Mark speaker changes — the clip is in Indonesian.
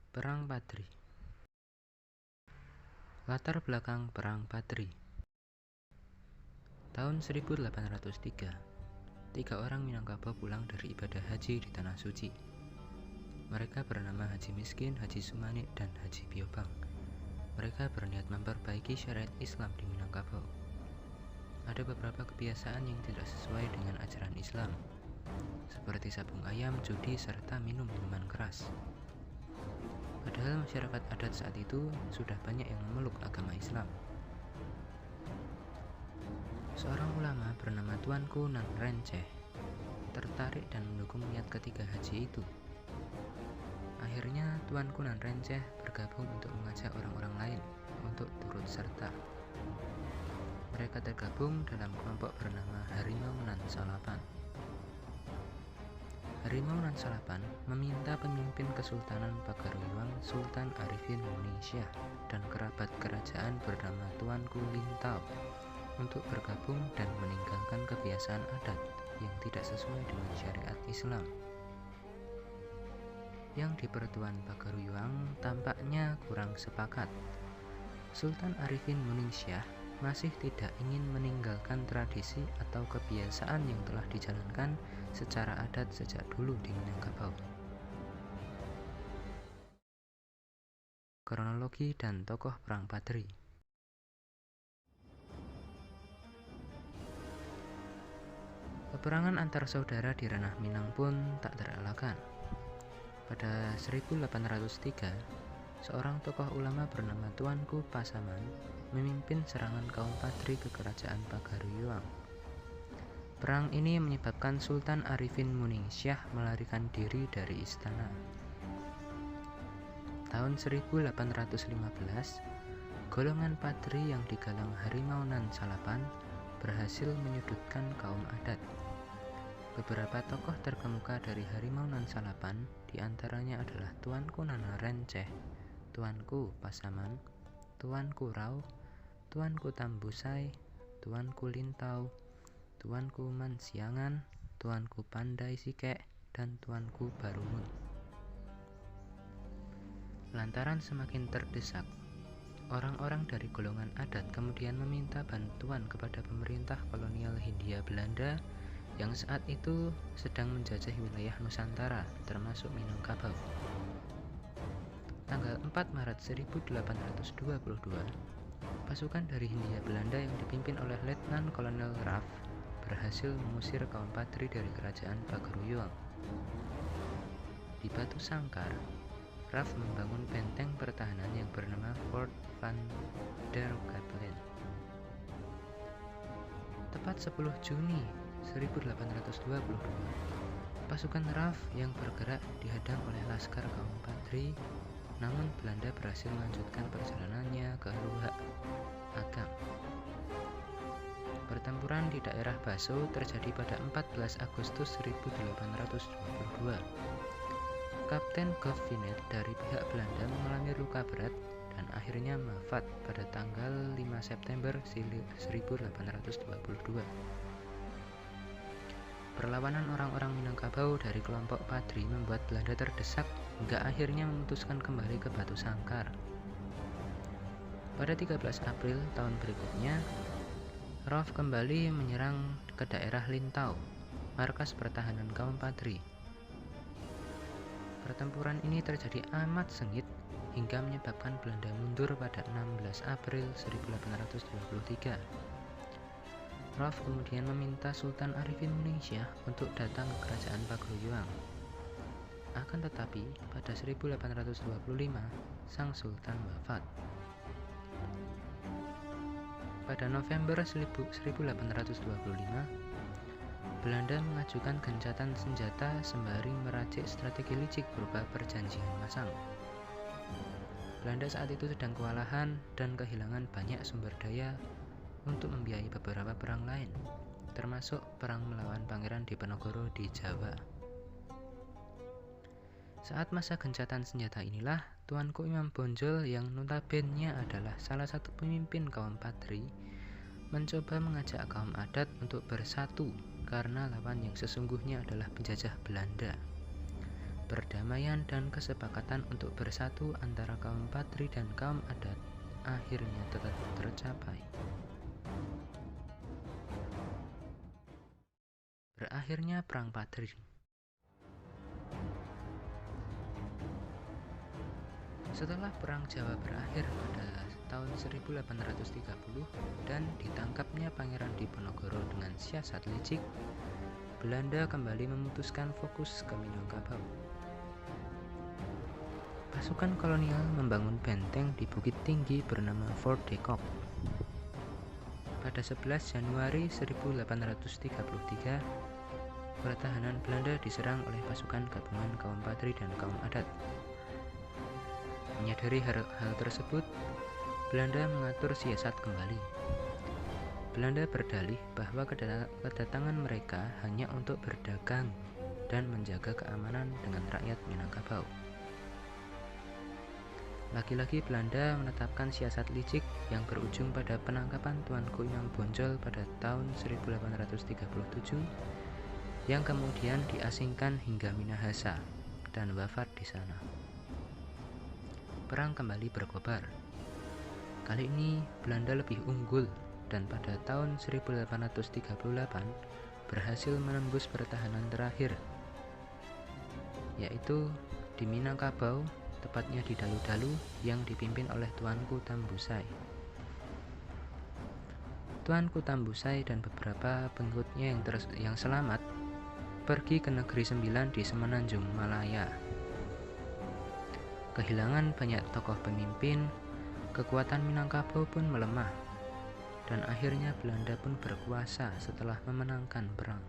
Speaker 1: Perang Padri. Latar belakang Perang Padri. Tahun 1803, 3 orang Minangkabau pulang dari ibadah haji di Tanah Suci. Mereka bernama Haji Miskin, Haji Sumanik, dan Haji Biobang. Mereka berniat memperbaiki syariat Islam di Minangkabau. Ada beberapa kebiasaan yang tidak sesuai dengan ajaran Islam, seperti sabung ayam, judi, serta minum minuman keras. Padahal masyarakat adat saat itu sudah banyak yang memeluk agama Islam. Seorang ulama bernama Tuanku Nan Renceh tertarik dan mendukung niat ketiga haji itu. Akhirnya Tuanku Nan Renceh bergabung untuk mengajak orang-orang lain untuk turut serta. Mereka tergabung dalam kelompok bernama Harimau Nan Salapan. Harimau Nan Salapan meminta pemimpin Kesultanan Pagaruyuang Sultan Arifin Muningsyah dan kerabat kerajaan bernama Tuanku Lintau untuk bergabung dan meninggalkan kebiasaan adat yang tidak sesuai dengan syariat Islam. Yang di Pertuan Pagaruyuang tampaknya kurang sepakat. Sultan Arifin Muningsyah masih tidak ingin meninggalkan tradisi atau kebiasaan yang telah dijalankan secara adat sejak dulu di Minangkabau. Kronologi dan tokoh Perang Padri. Peperangan antar saudara di ranah Minang pun tak terelakkan. Pada 1803, seorang tokoh ulama bernama Tuanku Pasaman memimpin serangan kaum Padri ke kerajaan Pagaruyuang. Perang ini menyebabkan Sultan Arifin Muningsyah melarikan diri dari istana. Tahun 1815, golongan Padri yang digalang Harimau Nan Salapan berhasil menyudutkan kaum adat. Beberapa tokoh terkemuka dari Harimau Nan Salapan diantaranya adalah Tuanku Nan Renceh, Tuanku Pasaman, Tuanku Rau, Tuanku Tambusai, Tuanku Lintau, Tuanku Mansiangan, Tuanku Pandai Sikek, dan Tuanku Barumun. Lantaran semakin terdesak, orang-orang dari golongan adat kemudian meminta bantuan kepada pemerintah kolonial Hindia Belanda yang saat itu sedang menjajah wilayah Nusantara, termasuk Minangkabau. Tanggal 4 Maret 1822, pasukan dari Hindia Belanda yang dipimpin oleh Letnan Kolonel Raff berhasil mengusir kaum Padri dari kerajaan Pagaruyuang. Di Batu Sangkar, Raff membangun benteng pertahanan yang bernama Fort Van der Kapellen. Tepat 10 Juni 1822, pasukan Raff yang bergerak dihadang oleh laskar kaum Padri, namun Belanda berhasil melanjutkan perjalanannya ke Luhak Agam. Pertempuran di daerah Baso terjadi pada 14 Agustus 1822. Kapten Govinet dari pihak Belanda mengalami luka berat dan akhirnya wafat pada tanggal 5 September 1822. Perlawanan orang-orang Minangkabau dari kelompok Padri membuat Belanda terdesak hingga akhirnya memutuskan kembali ke Batu Sangkar. Pada 13 April tahun berikutnya, Raff kembali menyerang ke daerah Lintau, markas pertahanan kaum Padri. Pertempuran ini terjadi amat sengit hingga menyebabkan Belanda mundur pada 16 April 1823. Raff kemudian meminta Sultan Arifin Muningsyah untuk datang ke kerajaan Pagaruyuang. Akan tetapi, pada 1825, sang sultan wafat. Pada November 1825, Belanda mengajukan gencatan senjata sembari meracik strategi licik berupa perjanjian masang. Belanda saat itu sedang kewalahan dan kehilangan banyak sumber daya untuk membiayai beberapa perang lain, termasuk perang melawan Pangeran Diponegoro di Jawa. Saat masa gencatan senjata inilah, Tuanku Imam Bonjol yang notabene adalah salah satu pemimpin kaum Padri mencoba mengajak kaum adat untuk bersatu karena lawan yang sesungguhnya adalah penjajah Belanda. Perdamaian dan kesepakatan untuk bersatu antara kaum Patri dan kaum adat akhirnya tetap tercapai. Berakhirnya Perang Patri. Setelah Perang Jawa berakhir pada tahun 1830 dan ditangkapnya Pangeran Diponegoro dengan siasat licik, Belanda kembali memutuskan fokus ke Minangkabau. Pasukan kolonial membangun benteng di bukit tinggi bernama Fort de Kock. Pada 11 Januari 1833, pertahanan Belanda diserang oleh pasukan gabungan kaum Patri dan kaum adat. Menyadari hal tersebut, Belanda mengatur siasat kembali. Belanda berdalih bahwa kedatangan mereka hanya untuk berdagang dan menjaga keamanan dengan rakyat Minangkabau. Lagi-lagi Belanda menetapkan siasat licik yang berujung pada penangkapan Tuanku Imam Bonjol pada tahun 1837 yang kemudian diasingkan hingga Minahasa dan wafat di sana. Perang kembali berkobar. Kali ini Belanda lebih unggul dan pada tahun 1838 berhasil menembus pertahanan terakhir, yaitu di Minangkabau, tepatnya di Dalu-Dalu yang dipimpin oleh Tuanku Tambusai. Tuanku Tambusai dan beberapa pengikutnya yang selamat pergi ke Negeri Sembilan di Semenanjung Malaya. Kehilangan banyak tokoh pemimpin, kekuatan Minangkabau pun melemah, dan akhirnya Belanda pun berkuasa setelah memenangkan perang.